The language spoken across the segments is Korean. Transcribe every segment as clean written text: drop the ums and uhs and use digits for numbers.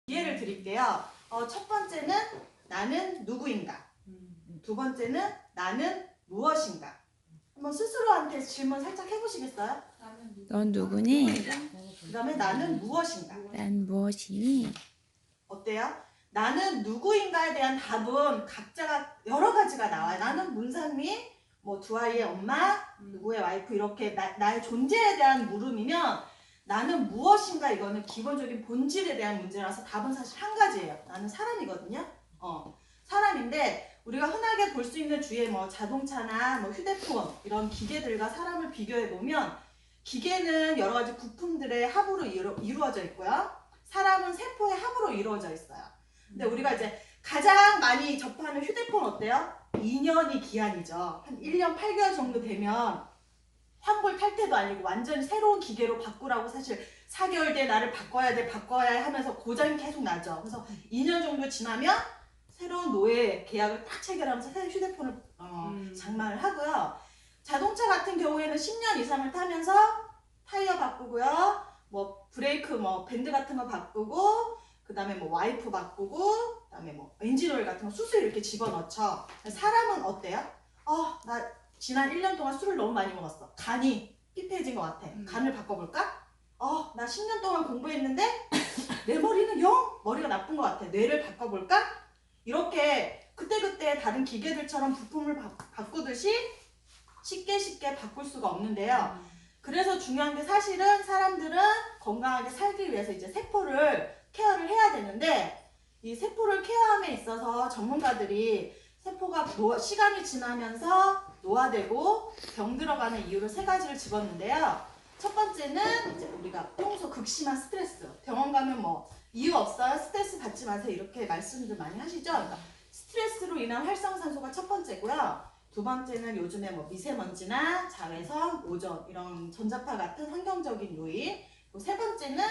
기회를 드릴게요. 첫 번째는 나는 누구인가? 두 번째는 나는 무엇인가? 한번 스스로한테 질문 살짝 해보시겠어요? 넌 누구니? 그 다음에 나는 무엇인가? 난 무엇이니? 어때요? 나는 누구인가에 대한 답은 각자가 여러 가지가 나와요. 나는 문상미, 뭐 두 아이의 엄마, 누구의 와이프 이렇게 나의 존재에 대한 물음이면 나는 무엇인가 이거는 기본적인 본질에 대한 문제라서 답은 사실 한 가지예요. 나는 사람이거든요. 사람인데 우리가 흔하게 볼 수 있는 주위에 뭐 자동차나 뭐 휴대폰 이런 기계들과 사람을 비교해 보면 기계는 여러 가지 부품들의 합으로 이루어져 있고요. 사람은 세포의 합으로 이루어져 있어요. 근데 우리가 이제 가장 많이 접하는 휴대폰 어때요? 2년이 기한이죠. 한 1년 8개월 정도 되면 환불 탈퇴도 아니고 완전히 새로운 기계로 바꾸라고 사실 4개월 뒤에 나를 바꿔야 해 하면서 고장이 계속 나죠. 그래서 2년 정도 지나면 새로운 노예 계약을 딱 체결하면서 새 휴대폰을 장만을 하고요. 자동차 같은 경우에는 10년 이상을 타면서 타이어 바꾸고요. 뭐 브레이크 뭐 밴드 같은 거 바꾸고 그 다음에 뭐 와이프 바꾸고 그 다음에 뭐 엔진오일 같은 거 수술 이렇게 집어넣죠. 사람은 어때요? 나 지난 1년 동안 술을 너무 많이 먹었어. 간이 삐폐해진 것 같아. 간을 바꿔볼까? 나 10년 동안 공부했는데 내 머리는 영 머리가 나쁜 것 같아. 뇌를 바꿔볼까? 이렇게 그때그때 다른 기계들처럼 부품을 바꾸듯이 쉽게 바꿀 수가 없는데요. 그래서 중요한 게 사실은 사람들은 건강하게 살기 위해서 이제 세포를 케어를 해야 되는데 이 세포를 케어함에 있어서 전문가들이 세포가 시간이 지나면서 노화되고 병 들어가는 이유로 세 가지를 집었는데요. 첫 번째는 이제 우리가 평소 극심한 스트레스. 병원 가면 뭐 이유 없어요. 스트레스 받지 마세요. 이렇게 말씀들 많이 하시죠. 그러니까 스트레스로 인한 활성산소가 첫 번째고요. 두 번째는 요즘에 뭐 미세먼지나 자외선, 오존 이런 전자파 같은 환경적인 요인. 그리고 세 번째는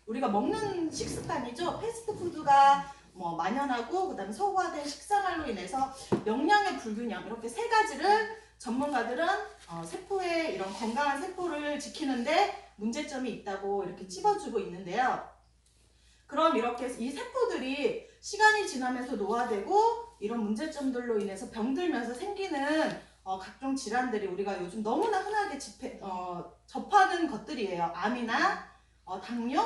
우리가 먹는 식습관이죠. 패스트푸드가 뭐 만연하고 그다음에 서구화된 식생활로 인해서 영양의 불균형 이렇게 세 가지를 전문가들은 세포의 이런 건강한 세포를 지키는데 문제점이 있다고 이렇게 찝어주고 있는데요. 그럼 이렇게 이 세포들이 시간이 지나면서 노화되고 이런 문제점들로 인해서 병들면서 생기는 각종 질환들이 우리가 요즘 너무나 흔하게 접하는 것들이에요. 암이나 당뇨,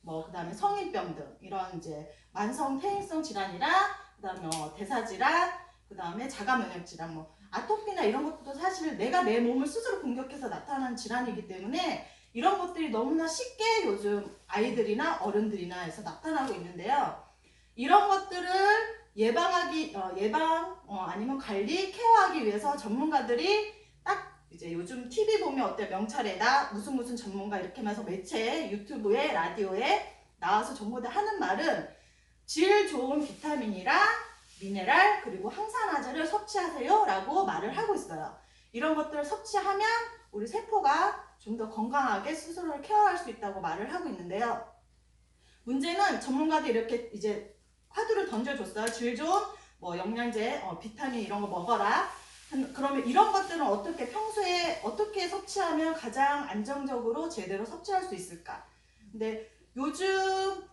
뭐 그다음에 성인병 등 이런 이제 만성 퇴행성 질환이라 그다음에 대사질환, 그다음에 자가면역 질환, 뭐 아토피나 이런 것도 사실 내가 내 몸을 스스로 공격해서 나타나는 질환이기 때문에 이런 것들이 너무나 쉽게 요즘 아이들이나 어른들이나 해서 나타나고 있는데요. 이런 것들을 아니면 관리, 케어하기 위해서 전문가들이 딱 이제 요즘 TV 보면 어때 명찰에다 무슨 전문가 이렇게 하면서 매체, 유튜브에, 라디오에 나와서 정보들 하는 말은 질 좋은 비타민이랑 미네랄 그리고 항산화제를 섭취하세요 라고 말을 하고 있어요. 이런 것들을 섭취하면 우리 세포가 좀 더 건강하게 스스로를 케어할 수 있다고 말을 하고 있는데요. 문제는 전문가들이 이렇게 이제 화두를 던져줬어요. 질 좋은 뭐 영양제, 비타민 이런 거 먹어라. 그러면 이런 것들은 어떻게 평소에 어떻게 섭취하면 가장 안정적으로 제대로 섭취할 수 있을까? 근데 요즘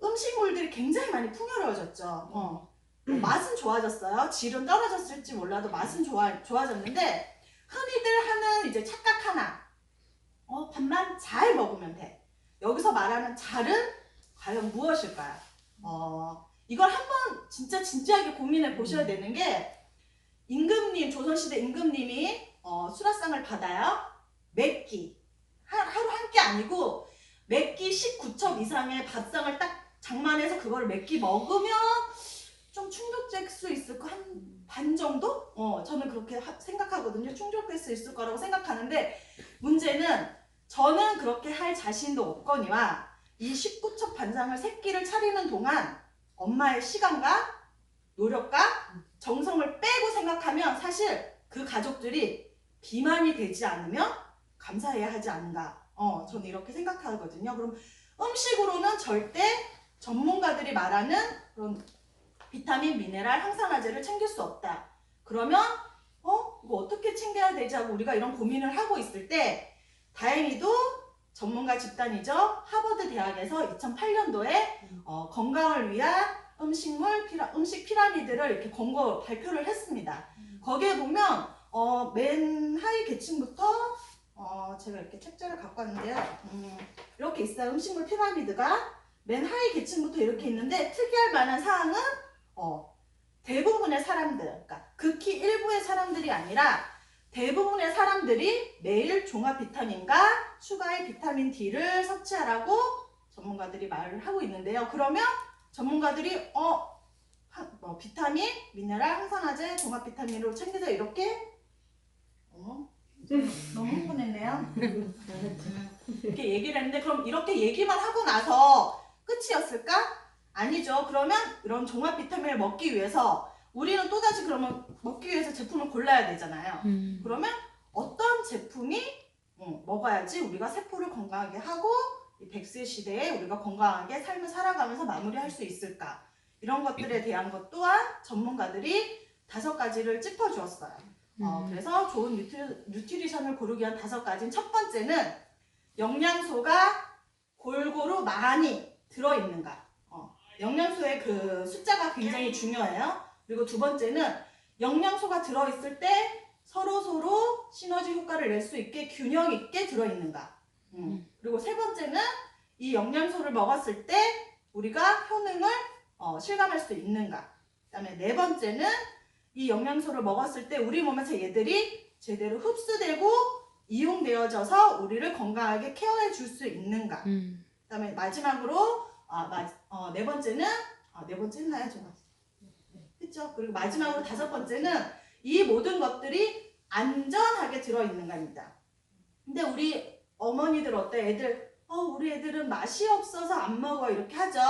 음식물들이 굉장히 많이 풍요로워졌죠. 맛은 좋아졌어요. 질은 떨어졌을지 몰라도 맛은 좋아졌는데 흔히들 하는 이제 착각 하나. 밥만 잘 먹으면 돼. 여기서 말하는 잘은 과연 무엇일까요? 이걸 한번 진짜 진지하게 고민해 보셔야 되는 게 임금님, 조선시대 임금님이 수라상을 받아요. 몇 끼. 하루 한 끼 아니고 몇 끼 19첩 이상의 밥상을 딱 장만해서 그걸 몇 끼 먹으면 좀 충족될 수 있을 거 한 반 정도? 저는 그렇게 생각하거든요. 충족될 수 있을 거라고 생각하는데 문제는 저는 그렇게 할 자신도 없거니와 이 19첩 반상을 세 끼를 차리는 동안 엄마의 시간과 노력과 정성을 빼고 생각하면 사실 그 가족들이 비만이 되지 않으면 감사해야 하지 않은가. 저는 이렇게 생각하거든요. 그럼 음식으로는 절대 전문가들이 말하는 그런 비타민, 미네랄, 항산화제를 챙길 수 없다. 그러면 이거 어떻게 챙겨야 되지 하고 우리가 이런 고민을 하고 있을 때 다행히도 전문가 집단이죠. 하버드 대학에서 2008년도에 건강을 위한 음식 피라미드를 이렇게 발표를 했습니다. 거기에 보면 맨 하위 계층부터 제가 이렇게 책자를 갖고 왔는데요. 이렇게 있어요. 음식물 피라미드가 맨 하위 계층부터 이렇게 있는데 특이할 만한 사항은 대부분의 사람들, 그러니까 극히 일부의 사람들이 아니라 대부분의 사람들이 매일 종합 비타민과 추가의 비타민 D를 섭취하라고 전문가들이 말을 하고 있는데요. 그러면 전문가들이 비타민, 미네랄, 항산화제, 종합 비타민으로 챙기자 이렇게 너무 흥분했네요. 이렇게 얘기를 했는데 그럼 이렇게 얘기만 하고 나서 끝이었을까? 아니죠. 그러면 이런 종합 비타민을 먹기 위해서 우리는 또다시 그러면 먹기 위해서 제품을 골라야 되잖아요. 그러면 어떤 제품이 먹어야지 우리가 세포를 건강하게 하고 이 100세 시대에 우리가 건강하게 삶을 살아가면서 마무리할 수 있을까? 이런 것들에 대한 것 또한 전문가들이 5가지를 짚어주었어요. 그래서 좋은 뉴트리션을 고르기 위한 5가지는 첫 번째는 영양소가 골고루 많이 들어있는가. 영양소의 그 숫자가 굉장히 중요해요. 그리고 두 번째는 영양소가 들어있을 때 서로 시너지 효과를 낼 수 있게 균형 있게 들어있는가. 그리고 세 번째는 이 영양소를 먹었을 때 우리가 효능을 실감할 수 있는가. 그 다음에 네 번째는 이 영양소를 먹었을 때 우리 몸에서 얘들이 제대로 흡수되고 이용되어져서 우리를 건강하게 케어해 줄 수 있는가. 그 다음에 마지막으로 네 번째는 네 번째 했나요? 제가? 그렇죠? 그리고 마지막으로 5번째는 이 모든 것들이 안전하게 들어있는가입니다. 근데 우리 어머니들 어때? 애들 우리 애들은 맛이 없어서 안 먹어 이렇게 하죠.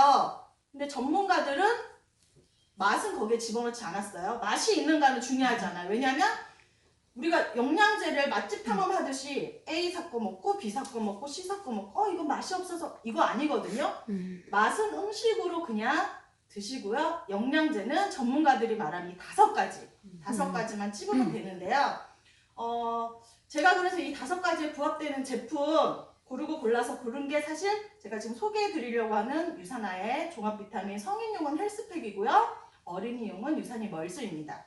근데 전문가들은 맛은 거기에 집어넣지 않았어요. 맛이 있는가는 중요하지 않아요. 왜냐하면 우리가 영양제를 맛집 탐험하듯이 A 섞어 먹고 B 섞어 먹고 C 섞어 먹고 이거 맛이 없어서 이거 아니거든요. 맛은 음식으로 그냥 드시고요. 영양제는 전문가들이 말하는 이 5가지 5가지만 찝으면 되는데요. 제가 그래서 이 5가지에 부합되는 제품 고르고 골라서 고른 게 사실 제가 지금 소개해 드리려고 하는 유산화의 종합 비타민 성인용은 헬스팩이고요. 어린이용은 유산이 멀스입니다.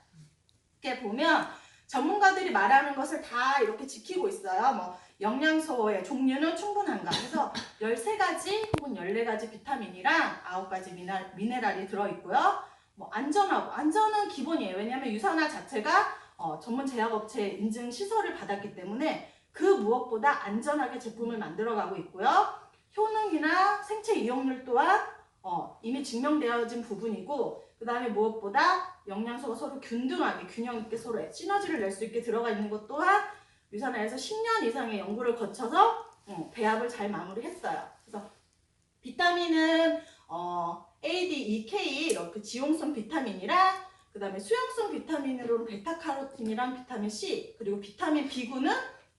이렇게 보면 전문가들이 말하는 것을 다 이렇게 지키고 있어요. 뭐 영양소의 종류는 충분한가. 그래서 13가지 혹은 14가지 비타민이랑 9가지 미네랄이 들어있고요. 뭐 안전은 기본이에요. 왜냐하면 유산화 자체가 전문 제약업체 인증 시설을 받았기 때문에 그 무엇보다 안전하게 제품을 만들어가고 있고요. 효능이나 생체 이용률 또한 이미 증명되어진 부분이고, 그 다음에 무엇보다 영양소가 서로 균등하게 균형 있게 서로 시너지를 낼 수 있게 들어가 있는 것 또한 유산화에서 10년 이상의 연구를 거쳐서 배합을 잘 마무리했어요. 그래서 비타민은 A, D, E, K 이렇게 지용성 비타민이랑 그 다음에 수용성 비타민으로는 베타카로틴이랑 비타민 C 그리고 비타민 B군은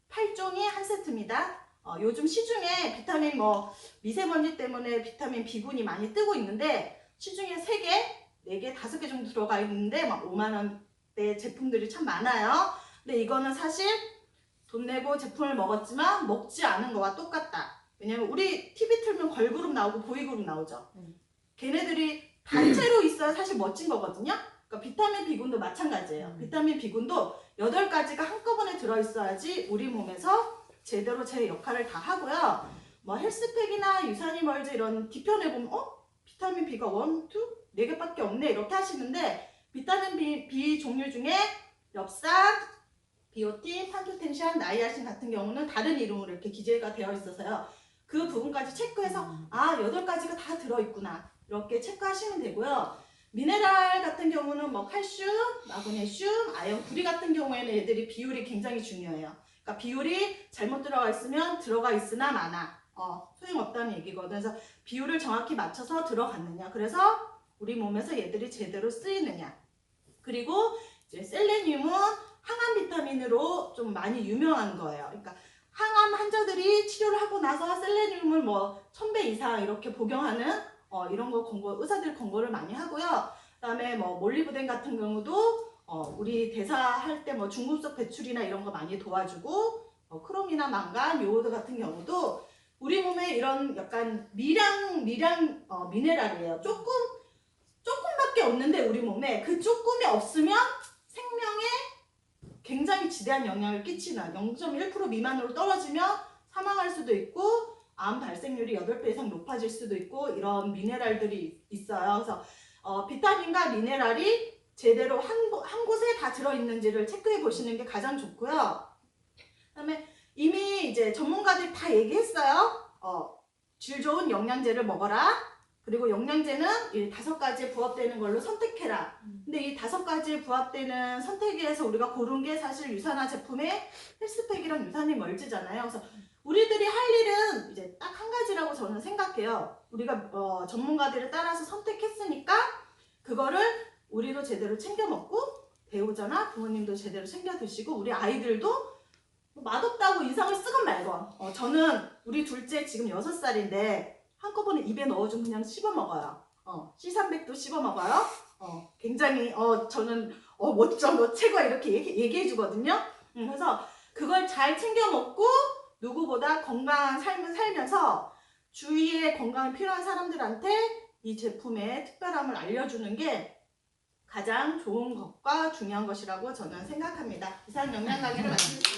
8종이 한 세트입니다. 요즘 시중에 비타민 미세먼지 때문에 비타민 B군이 많이 뜨고 있는데 시중에 3개, 4개, 5개 정도 들어가 있는데 막 5만원대 제품들이 참 많아요. 근데 이거는 사실 돈 내고 제품을 먹었지만 먹지 않은 거와 똑같다. 왜냐면 우리 TV 틀면 걸그룹 나오고 보이그룹 나오죠. 걔네들이 단체로 있어야 사실 멋진 거거든요. 그러니까 비타민 B군도 마찬가지예요. 비타민 B군도 8가지가 한꺼번에 들어있어야지 우리 몸에서 제대로 제 역할을 다 하고요. 뭐 헬스팩이나 유산이 멀즈 이런 뒤편에 보면 비타민 B가 1, 2, 4개밖에 없네 이렇게 하시는데 비타민 B 종류 중에 엽산, 비오틴, 판토텐산, 나이아신 같은 경우는 다른 이름으로 이렇게 기재가 되어 있어서요. 그 부분까지 체크해서 8가지가 다 들어있구나 이렇게 체크하시면 되고요. 미네랄 같은 경우는 칼슘, 마그네슘, 아연, 구리 같은 경우에는 얘들이 비율이 굉장히 중요해요. 그러니까 비율이 잘못 들어가 있으면 들어가 있으나 마나 소용없다는 얘기거든요. 그래서 비율을 정확히 맞춰서 들어갔느냐, 그래서 우리 몸에서 얘들이 제대로 쓰이느냐. 그리고 이제 셀레늄은 항암 비타민으로 좀 많이 유명한 거예요. 그러니까 항암 환자들이 치료를 하고 나서 셀레늄을 1000배 이상 이렇게 복용하는 이런 거 의사들 권고를 많이 하고요. 그다음에 몰리브덴 같은 경우도 우리 대사할 때 중금속 배출이나 이런 거 많이 도와주고 크롬이나 망간, 요오드 같은 경우도 우리 몸에 이런 약간 미네랄이에요. 조금밖에 없는데 우리 몸에 그 조금이 없으면 생명에 굉장히 지대한 영향을 끼치는 0.1% 미만으로 떨어지면 사망할 수도 있고 암 발생률이 8배 이상 높아질 수도 있고 이런 미네랄들이 있어요. 그래서 비타민과 미네랄이 제대로 한 곳에 다 들어있는지를 체크해 보시는 게 가장 좋고요. 그다음에 이미 이제 전문가들이 다 얘기했어요. 질 좋은 영양제를 먹어라. 그리고 영양제는 이 5가지에 부합되는 걸로 선택해라. 근데 이 5가지에 부합되는 선택에서 우리가 고른 게 사실 유산화 제품의 헬스팩이랑 유산이 멀지잖아요. 그래서 우리들이 할 일은 이제 딱 한 가지라고 저는 생각해요. 우리가 전문가들을 따라서 선택했으니까 그거를 우리도 제대로 챙겨 먹고 배우자나 부모님도 제대로 챙겨 드시고 우리 아이들도 맛없다고 인상을 쓰건 말건 저는 우리 둘째 지금 6살인데 한꺼번에 입에 넣어주면 그냥 씹어 먹어요. C300도 씹어 먹어요. 굉장히 저는 멋져 너 최고야 이렇게 얘기해 주거든요. 그래서 그걸 잘 챙겨 먹고 누구보다 건강한 삶을 살면서 주위에 건강이 필요한 사람들한테 이 제품의 특별함을 알려주는 게 가장 좋은 것과 중요한 것이라고 저는 생각합니다. 이상 영양 강의를 마치겠습니다.